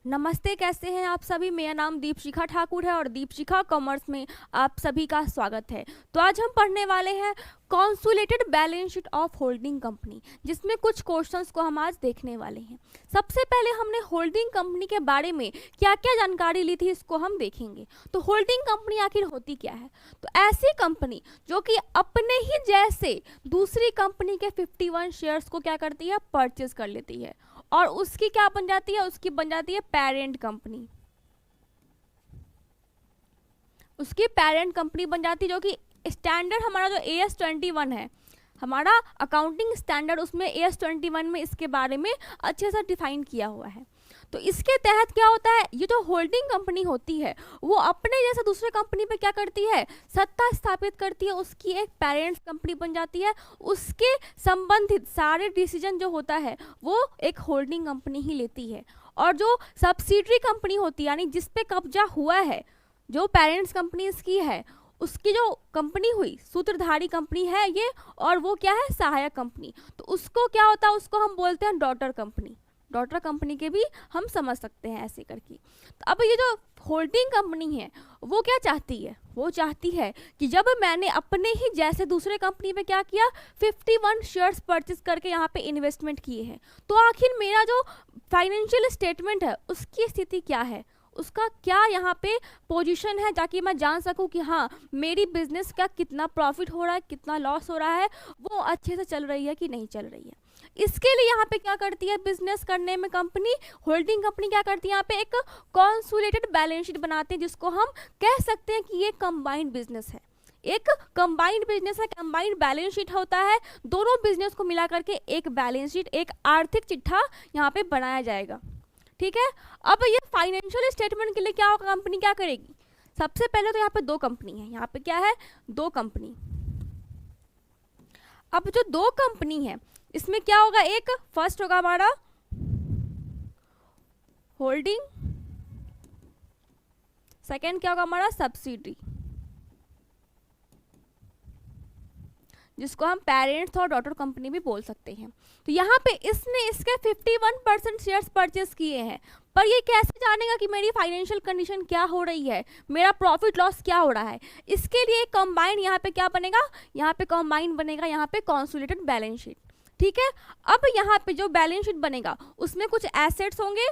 नमस्ते, कैसे हैं आप सभी। मेरा नाम दीपशिखा ठाकुर है और दीपशिखा कॉमर्स में आप सभी का स्वागत है। तो आज हम पढ़ने वाले हैं consolidated balance sheet of holding company, जिसमें कुछ क्वेश्चंस को हम आज देखने वाले हैं। सबसे पहले हमने होल्डिंग कंपनी के बारे में क्या क्या जानकारी ली थी, इसको हम देखेंगे। तो होल्डिंग कंपनी आखिर होती क्या है? तो ऐसी कंपनी जो कि अपने ही जैसे दूसरी कंपनी के 51 शेयर्स को क्या करती है, परचेज कर लेती है और उसकी क्या बन जाती है, उसकी बन जाती है पेरेंट कंपनी। उसकी पेरेंट कंपनी बन जाती है, जो कि स्टैंडर्ड हमारा जो AS21 है, हमारा अकाउंटिंग स्टैंडर्ड, उसमें AS21 में इसके बारे में अच्छे से डिफाइन किया हुआ है। तो इसके तहत क्या होता है, ये जो होल्डिंग कंपनी होती है वो अपने जैसे दूसरे कंपनी पे क्या करती है, सत्ता स्थापित करती है, उसकी एक पेरेंट्स कंपनी बन जाती है। उसके संबंधित सारे डिसीजन जो होता है वो एक होल्डिंग कंपनी ही लेती है। और जो सब्सिडरी कंपनी होती है, यानी जिस पे कब्जा हुआ है, जो पेरेंट्स कंपनी इसकी है, उसकी जो कंपनी हुई सूत्रधारी कंपनी है ये, और वो क्या है, सहायक कंपनी। तो उसको क्या होता है, उसको हम बोलते हैं डॉटर कंपनी। डॉटर कंपनी के भी हम समझ सकते हैं ऐसे करके। तो अब ये जो होल्डिंग कंपनी है वो क्या चाहती है, वो चाहती है कि जब मैंने अपने ही जैसे दूसरे कंपनी पे क्या किया, 51 शेयर्स परचेज करके यहाँ पे इन्वेस्टमेंट किए हैं, तो आखिर मेरा जो फाइनेंशियल स्टेटमेंट है उसकी स्थिति क्या है, उसका क्या यहाँ पे पोजीशन है, ताकि मैं जान सकूं कि हाँ मेरी बिजनेस का कितना प्रॉफिट हो रहा है, कितना लॉस हो रहा है, वो अच्छे से चल रही है कि नहीं चल रही है। इसके लिए यहाँ पे क्या करती है, बिजनेस करने में कंपनी, होल्डिंग कंपनी क्या करती है, यहाँ पे एक कंसोलिडेटेड बैलेंस शीट बनाते हैं, जिसको हम कह सकते हैं कि ये कंबाइंड बिजनेस है। एक कंबाइंड बिजनेस है, कंबाइंड बैलेंस शीट होता है, दोनों बिजनेस को मिला करके एक बैलेंस शीट, एक आर्थिक चिट्ठा यहाँ पे बनाया जाएगा। ठीक है। अब ये फाइनेंशियल स्टेटमेंट के लिए क्या होगा, कंपनी क्या करेगी, सबसे पहले तो यहाँ पे दो कंपनी है, यहाँ पे क्या है, दो कंपनी। अब जो दो कंपनी है इसमें क्या होगा, एक फर्स्ट होगा हमारा होल्डिंग, सेकंड क्या होगा हमारा सब्सिडी, जिसको हम पेरेंट्स और डॉटर कंपनी भी बोल सकते हैं। तो यहाँ पे इसने इसके 51% शेयर्स परचेस किए हैं, पर ये कैसे जानेगा कि मेरी फाइनेंशियल कंडीशन क्या हो रही है, मेरा प्रॉफिट लॉस क्या हो रहा है। इसके लिए कंबाइंड यहाँ पे क्या बनेगा, यहाँ पे कंबाइंड बनेगा, यहाँ पे कंसोलिडेटेड बैलेंस शीट। ठीक है। अब यहाँ पे जो बैलेंस शीट बनेगा उसमें कुछ एसेट्स होंगे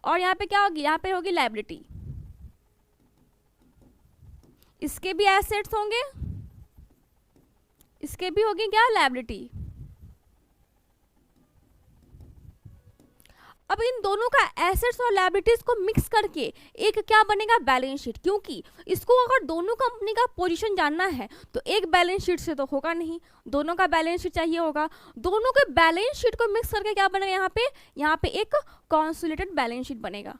और यहाँ पे क्या होगी, यहाँ पे होगी लायबिलिटी। इसके भी एसेट्स होंगे, इसके भी होगी क्या, लायबिलिटी। अब इन दोनों का एसेट्स और लायबिलिटीज को मिक्स करके एक क्या बनेगा, बैलेंस शीट। क्योंकि इसको अगर दोनों कंपनी का पोजीशन जानना है तो एक बैलेंस शीट से तो होगा नहीं, दोनों का बैलेंस शीट चाहिए होगा। दोनों के बैलेंस शीट को मिक्स करके क्या बनेगा, यहाँ पे एक कंसोलिडेटेड बैलेंस शीट बनेगा।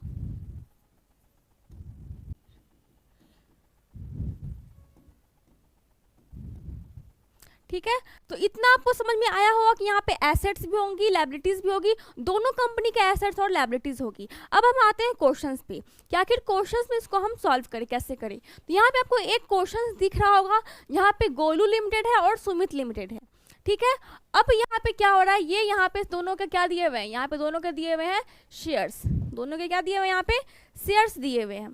ठीक है। तो इतना आपको समझ में आया होगा कि यहाँ पे एसेट्स भी होंगी, लायबिलिटीज भी होगी, दोनों कंपनी के एसेट्स और लायबिलिटीज होगी। अब हम आते हैं क्वेश्चंस पे कि आखिर क्वेश्चंस में इसको हम सॉल्व करें, कैसे करें। तो यहाँ पे आपको एक क्वेश्चन दिख रहा होगा, यहाँ पे गोलू लिमिटेड है और सुमित लिमिटेड है। ठीक है। अब यहाँ पे क्या हो रहा है, ये यहाँ पे दोनों के क्या दिए हुए हैं, यहाँ पे दोनों के दिए हुए हैं शेयर्स, दोनों के क्या दिए हुए हैं, यहाँ पे शेयर्स दिए हुए हैं।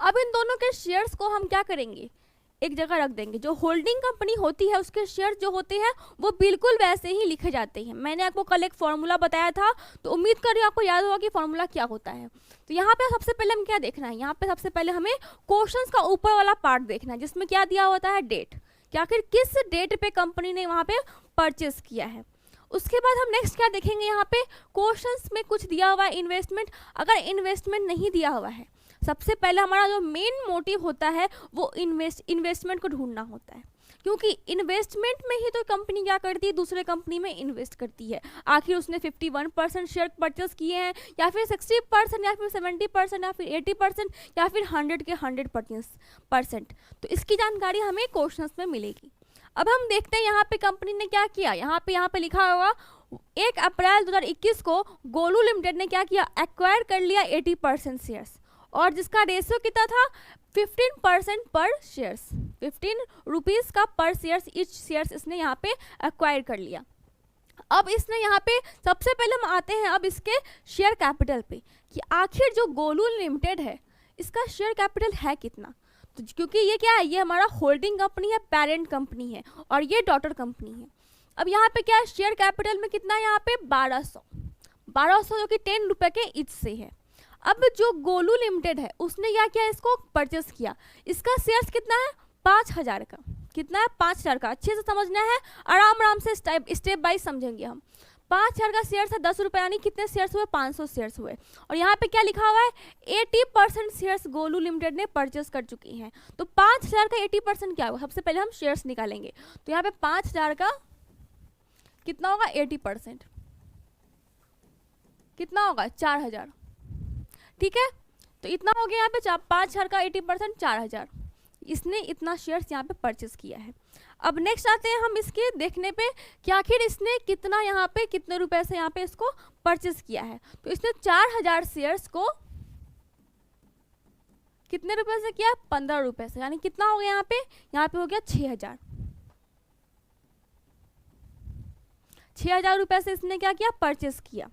अब इन दोनों के शेयर्स को हम क्या करेंगे, एक जगह रख देंगे। जो होल्डिंग कंपनी होती है उसके शेयर जो होते हैं वो बिल्कुल वैसे ही लिखे जाते हैं। मैंने आपको कल एक फॉर्मूला बताया था, तो उम्मीद कर रही हूँ आपको याद होगा कि फॉर्मूला क्या होता है। तो यहाँ पे सबसे पहले हम क्या देखना है, यहाँ पे सबसे पहले हमें क्वेश्चंस का ऊपर वाला पार्ट देखना है, जिसमें क्या दिया होता है, डेट, कि आखिर किस डेट पे कंपनी ने वहाँ पे परचेस किया है। उसके बाद हम नेक्स्ट क्या देखेंगे, यहाँ पे क्वेश्चंस में कुछ दिया हुआ है इन्वेस्टमेंट। अगर इन्वेस्टमेंट नहीं दिया हुआ है, सबसे पहले हमारा जो मेन मोटिव होता है वो इन्वेस्टमेंट को ढूंढना होता है, क्योंकि इन्वेस्टमेंट में ही तो कंपनी क्या करती है, दूसरे कंपनी में इन्वेस्ट करती है। आखिर उसने 51% शेयर परचेस किए हैं, या फिर 60%, या फिर 70%, या फिर 80%, या फिर 100 के 100%। तो इसकी जानकारी हमें क्वेश्चंस में मिलेगी। अब हम देखते हैं यहाँ पे कंपनी ने क्या किया, यहाँ पे लिखा होगा 1 अप्रैल 2021 को गोलू लिमिटेड ने क्या किया, एक्वायर कर लिया 80% शेयर्स, और जिसका रेशियो कितना था, 15% पर शेयर्स, 15 रुपीज़ का पर शेयर्स, ईच शेयर्स इसने यहाँ पे एक्वायर कर लिया। अब इसने यहाँ पे सबसे पहले हम आते हैं अब इसके शेयर कैपिटल पे कि आखिर जो गोलू लिमिटेड है इसका शेयर कैपिटल है कितना। तो क्योंकि ये क्या है, ये हमारा होल्डिंग कंपनी है, पेरेंट कंपनी है और ये डॉटर कंपनी है। अब यहाँ पे क्या है, शेयर कैपिटल में कितना है यहाँ पे 1200 जो कि 10 रुपये के ईच से है। अब जो गोलू लिमिटेड है उसने क्या किया, इसको परचेस किया। इसका शेयर्स कितना है 5000 का, कितना है 5000 का। अच्छे से समझना है, आराम से स्टेप बाय समझेंगे हम। 5000 का शेयर्स है 10 रुपये, यानी कितने शेयर्स हुए 500 शेयर्स हुए। और यहाँ पे क्या लिखा हुआ है 80% शेयर्स गोलू लिमिटेड ने परचेस कर चुकी हैं। तो 5000 का 80% क्या होगा, सबसे पहले हम शेयर्स निकालेंगे। तो यहाँ पे 5000 का कितना होगा 80%, कितना होगा 4000, ठीक है। तो इतना हो गया यहाँ पे 5000 का 80% 4000, इसने इतना शेयर्स यहाँ पे परचेस किया है। अब नेक्स्ट आते हैं हम इसके देखने पे कि आखिर इसने कितना यहाँ पे कितने रुपए से यहाँ पे इसको परचेस किया है। तो इसने 4000 शेयर्स को कितने रुपए से किया 15 रुपए से, यानी कितना हो गया यहाँ पे हो गया 6000 रुपए से इसने क्या किया परचेस किया।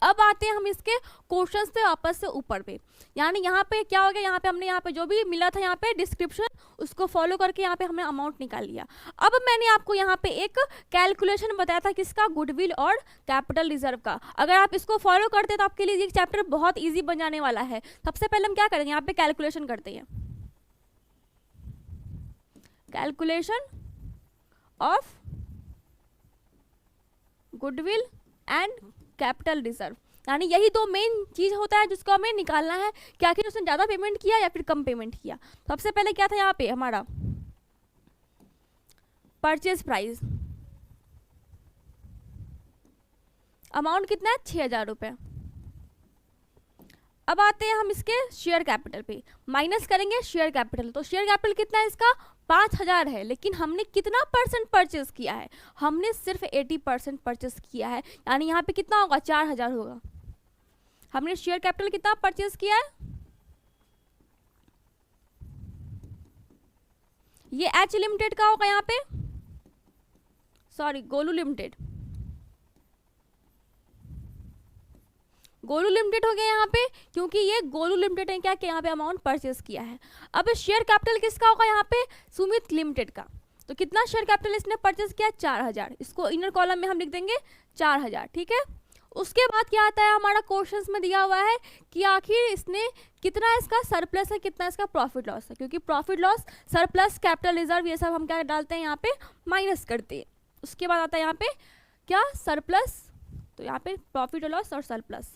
अब आते हैं हम इसके क्वेश्चन से वापस से ऊपर पे, यानी यहाँ पे क्या हो गया, यहाँ पे हमने यहाँ पे जो भी मिला था यहाँ पे डिस्क्रिप्शन उसको फॉलो करके यहाँ पे हमने अमाउंट निकाल लिया। अब मैंने आपको यहाँ पे एक कैलकुलेशन बताया था किसका, गुडविल और कैपिटल रिजर्व का। अगर आप इसको फॉलो करते तो आपके लिए ये चैप्टर बहुत ईजी बन जाने वाला है। सबसे पहले हम क्या करेंगे, यहाँ पे कैलकुलेशन करते हैं, calculation of goodwill and capital reserve, यानी यही दो मेन चीज होता है जिसको हमें निकालना है कि आखिर उसने ज्यादा पेमेंट किया या फिर कम पेमेंट किया। सबसे पहले क्या था यहाँ पे हमारा परचेज प्राइस, अमाउंट कितना है 6000 रुपये। अब आते हैं हम इसके शेयर कैपिटल पे, माइनस करेंगे शेयर कैपिटल। तो शेयर कैपिटल कितना है इसका 5000 है, लेकिन हमने कितना परसेंट परचेस किया है, हमने सिर्फ 80% परचेस किया है, यानी यहाँ पे कितना होगा 4000 होगा। हमने शेयर कैपिटल कितना परचेस किया है, ये एच लिमिटेड का होगा यहाँ पे, sorry Golu limited, Golu limited हो गया यहाँ पे, क्योंकि ये गोलू लिमिटेड ने क्या किया यहाँ पे अमाउंट परचेस किया है। अब शेयर कैपिटल किसका होगा यहाँ पे सुमित लिमिटेड का। तो कितना शेयर कैपिटल इसने परचेस किया 4000, इसको इनर कॉलम में हम लिख देंगे 4000, ठीक है। उसके बाद क्या आता है हमारा क्वेश्चंस में दिया हुआ है कि आखिर इसने कितना इसका सरप्लस है, कितना इसका प्रॉफिट लॉस है, क्योंकि profit loss surplus capital reserve ये सब हम क्या डालते हैं यहाँ पे माइनस करते हैं। उसके बाद आता है यहाँ पे क्या सरप्लस, तो यहाँ पे प्रॉफिट लॉस और सरप्लस,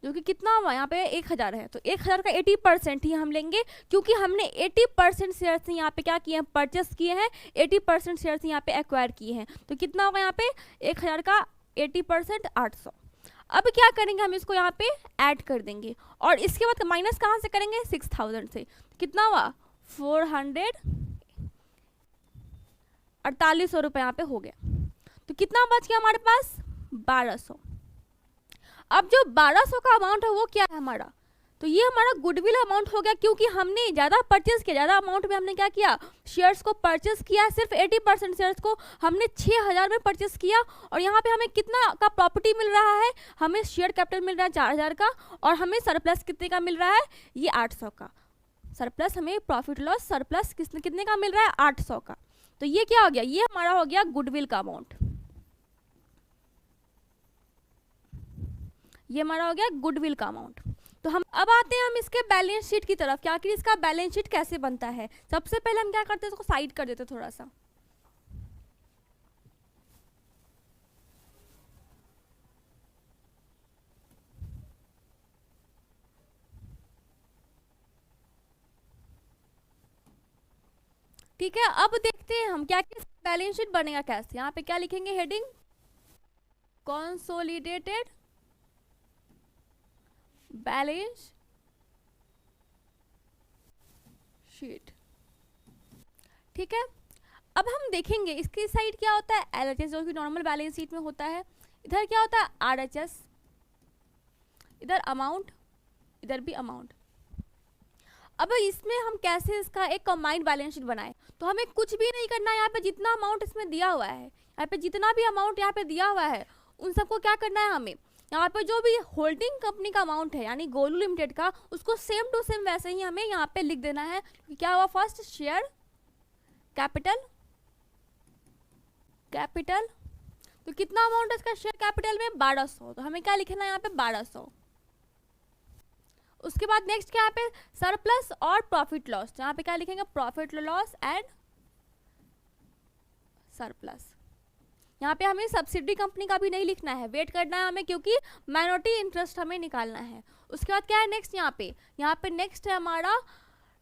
जो कि कितना हुआ यहाँ पे 1000 है। तो 1000 का 80% ही हम लेंगे, क्योंकि हमने 80% शेयर्स यहाँ पे क्या किए हैं परचेस किए हैं, 80% शेयर्स यहाँ पे एक्वायर किए हैं। तो कितना होगा यहाँ पे 1000 का 80% 800। अब क्या करेंगे हम इसको यहाँ पे ऐड कर देंगे और इसके बाद माइनस कहाँ से करेंगे 6000 से, कितना हुआ 448 रुपये यहाँ पे हो गया। तो कितना बच गया हमारे पास 1200। अब जो 1200 का अमाउंट है वो क्या है हमारा, तो ये हमारा गुडविल अमाउंट हो गया, क्योंकि हमने ज़्यादा परचेस किया, ज़्यादा अमाउंट में हमने क्या किया शेयर्स को परचेस किया, सिर्फ 80% शेयर्स को हमने 6000 में परचेस किया। और यहाँ पे हमें कितना का प्रॉपर्टी मिल रहा है, हमें शेयर कैपिटल मिल रहा है 4000 का, और हमें सरप्लस कितने का मिल रहा है ये 800 का सरप्लस, हमें प्रॉफिट लॉस सरप्लस कितने का मिल रहा है 800 का। तो ये क्या हो गया, ये हमारा हो गया गुडविल का अमाउंट, ये हमारा हो गया गुडविल का अमाउंट। तो हम अब आते हैं हम इसके बैलेंस शीट की तरफ, क्या आखिर इसका बैलेंस शीट कैसे बनता है। सबसे पहले हम क्या करते हैं इसको साइड कर देते थोड़ा सा, ठीक है। अब देखते हैं हम क्या क्या बैलेंस शीट बनेगा कैसे। यहाँ पे क्या लिखेंगे हेडिंग कंसोलिडेटेड बैलेंस शीट, ठीक है। अब हम देखेंगे इसकी साइड क्या होता है एलएचएस, जो कि नॉर्मल बैलेंस शीट में होता है। इधर क्या होता है आरएचएस, इधर अमाउंट, इधर भी अमाउंट। अब इसमें हम कैसे इसका एक कंबाइंड बैलेंस शीट बनाएं, तो हमें कुछ भी नहीं करना है। यहाँ पे जितना अमाउंट इसमें दिया हुआ है, यहाँ पे जितना भी अमाउंट यहाँ पे दिया हुआ है, उन सबको क्या करना है, हमें यहाँ पे जो भी होल्डिंग कंपनी का अमाउंट है यानी गोलू लिमिटेड का, उसको सेम टू सेम वैसे ही हमें यहाँ पे लिख देना है। क्या हुआ, फर्स्ट शेयर कैपिटल, कैपिटल तो कितना अमाउंट है इसका शेयर कैपिटल में, 1200, तो हमें क्या लिखना है यहाँ पे 1200। उसके बाद नेक्स्ट क्या यहाँ पे सरप्लस और प्रॉफिट लॉस, यहाँ पे क्या लिखेंगे, प्रॉफिट लॉस एंड सरप्लस। यहाँ पे हमें सब्सिडी कंपनी का भी नहीं लिखना है, वेट करना है हमें, क्योंकि माइनॉरिटी इंटरेस्ट हमें निकालना है। उसके बाद क्या है नेक्स्ट, यहाँ पे नेक्स्ट है हमारा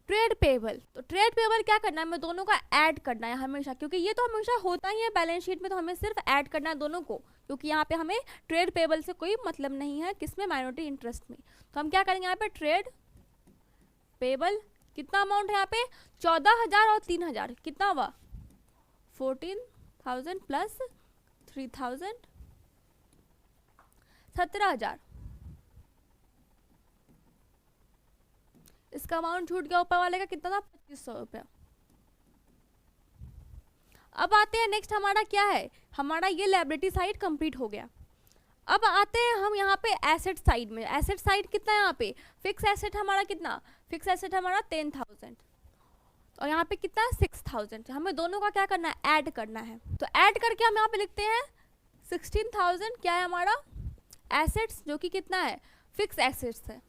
ट्रेड पेबल। तो ट्रेड पेबल क्या करना है, हमें दोनों का ऐड करना है हमेशा, क्योंकि ये तो हमेशा होता ही है बैलेंस शीट में, तो हमें सिर्फ ऐड करना है दोनों को, क्योंकि यहाँ पे हमें ट्रेड पेबल से कोई मतलब नहीं है, किसमें, माइनॉरिटी इंटरेस्ट में। तो हम क्या करेंगे यहाँ पे ट्रेड पेबल, कितना अमाउंट है यहाँ पे 14,000 और 3,000, कितना हुआ 14,000 प्लस 3,000 17,000। इसका अमाउंट छूट गया ऊपर वाले का, कितना था 2,500 रुपया। अब आते हैं नेक्स्ट, हमारा क्या है, हमारा ये लायबिलिटी साइड कंप्लीट हो गया। अब आते हैं हम यहाँ पे एसेट साइड में। एसेट साइड कितना है यहाँ पे, फिक्स एसेट हमारा कितना, फिक्स एसेट हमारा 10,000 और यहाँ पे कितना है 6,000। हमें दोनों का क्या करना है, ऐड करना है। तो ऐड करके हम यहाँ पे लिखते हैं 16,000 क्या है हमारा एसेट्स, जो कि कितना है फिक्स एसेट्स है।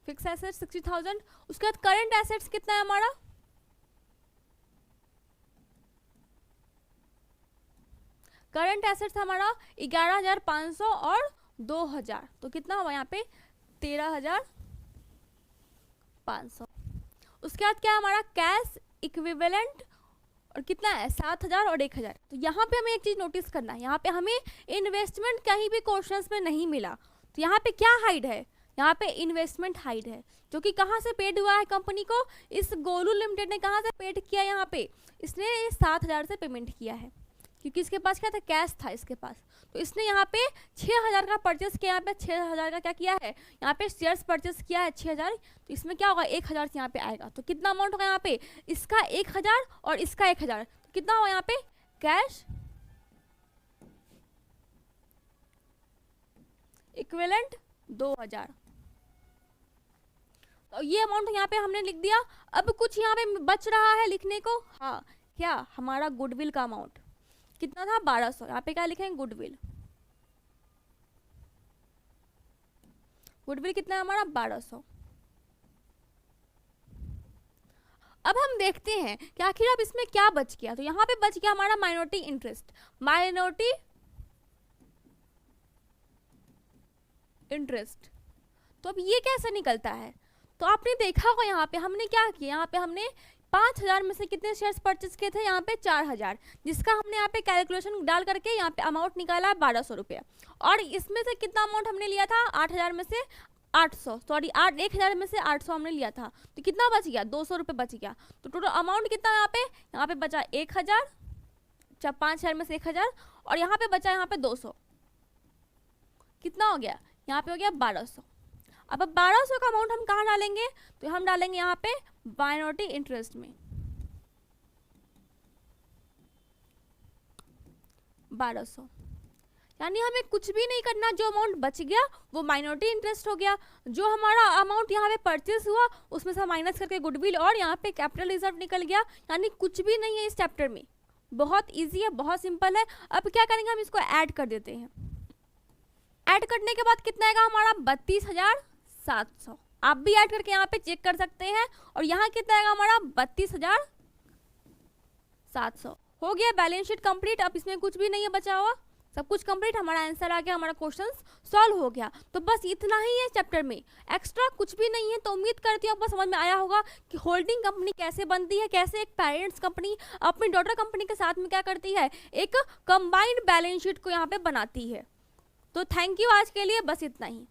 Fix assets 60,000। उसके बाद करंट एसेट्स कितना है हमारा, करंट एसेट्स हमारा 11,500 और 2,000, तो कितना हुआ यहाँ पे 13,500। उसके बाद क्या है हमारा कैश इक्विवेलेंट, और कितना है 7,000 और 1,000। तो यहाँ पे हमें एक चीज नोटिस करना है, यहाँ पे हमें इन्वेस्टमेंट कहीं भी क्वेश्चंस में नहीं मिला, तो यहाँ पे क्या हाइड है, यहाँ पे इन्वेस्टमेंट हाइड है, जो कि कहाँ से पेड हुआ है कंपनी को, इस गोलू लिमिटेड ने कहाँ से पेड किया, यहाँ पे इसने 7,000 से पेमेंट किया है, क्योंकि इसके पास क्या था, कैश था इसके पास। तो इसने यहाँ पे 6,000 का परचेस किया, यहाँ पे 6,000 का क्या किया है, यहाँ पे शेयर्स परचेस किया है 6,000, तो इसमें क्या होगा 1,000 से यहाँ पे आएगा। तो कितना अमाउंट होगा यहाँ पे, इसका 1,000 और इसका 1,000, तो कितना होगा यहाँ पे कैश इक्विवेलेंट 2,000। तो ये अमाउंट यहाँ पे हमने लिख दिया। अब कुछ यहाँ पे बच रहा है लिखने को, हाँ क्या हमारा गुडविल का अमाउंट कितना था 1,200, यहाँ पे क्या लिखेंगे गुडविल, गुडविल कितना है हमारा 1,200। अब हम देखते हैं कि आखिर अब इसमें क्या बच गया, तो यहाँ पे बच गया हमारा माइनॉरिटी इंटरेस्ट, माइनॉरिटी इंटरेस्ट। तो अब ये कैसे निकलता है, तो आपने देखा होगा यहाँ पे हमने क्या किया, यहाँ पे हमने 5,000 में से कितने शेयर्स परचेज किए थे, यहाँ पे 4,000, जिसका हमने यहाँ पे कैलकुलेशन डाल करके यहाँ पे अमाउंट निकाला 1,200 रुपया। और इसमें से कितना अमाउंट हमने लिया था 8,000 में से 800, सॉरी 1,000 में से 800 हमने लिया था, तो कितना बच गया 200 रुपये बच गया। तो टोटल अमाउंट कितना यहाँ पे बचा 1,000, 5,000 में से 1,000 और यहाँ पे बचा यहाँ पे 200, कितना हो गया यहाँ पे हो गया 1,200। अब 1,200 का अमाउंट हम कहाँ डालेंगे, तो हम डालेंगे यहाँ पे माइनॉरिटी इंटरेस्ट में 1,200, यानी हमें कुछ भी नहीं करना, जो अमाउंट बच गया वो माइनॉरिटी इंटरेस्ट हो गया, जो हमारा अमाउंट यहाँ पे परचेस हुआ उसमें से माइनस करके गुडविल और यहाँ पे कैपिटल रिजर्व निकल गया, यानी कुछ भी नहीं है इस चैप्टर में। बहुत इजी है, बहुत सिंपल है। अब क्या करेंगे, हम इसको ऐड कर देते हैं। ऐड करने के बाद कितना आएगा हमारा 32,700, आप भी ऐड करके यहाँ पे चेक कर सकते हैं। और यहाँ कितना आएगा हमारा 32,700। हो गया बैलेंस शीट कंप्लीट। अब इसमें कुछ भी नहीं है बचा हुआ, सब कुछ कंप्लीट, हमारा आंसर आ गया, हमारा क्वेश्चन सॉल्व हो गया। तो बस इतना ही है चैप्टर में, एक्स्ट्रा कुछ भी नहीं है। तो उम्मीद करती हूँ आपको समझ में आया होगा कि होल्डिंग कंपनी कैसे बनती है, कैसे एक पेरेंट्स कंपनी अपनी डॉटर कंपनी के साथ में क्या करती है, एक कंबाइंड बैलेंस शीट को यहाँ पे बनाती है। तो थैंक यू, आज के लिए बस इतना ही।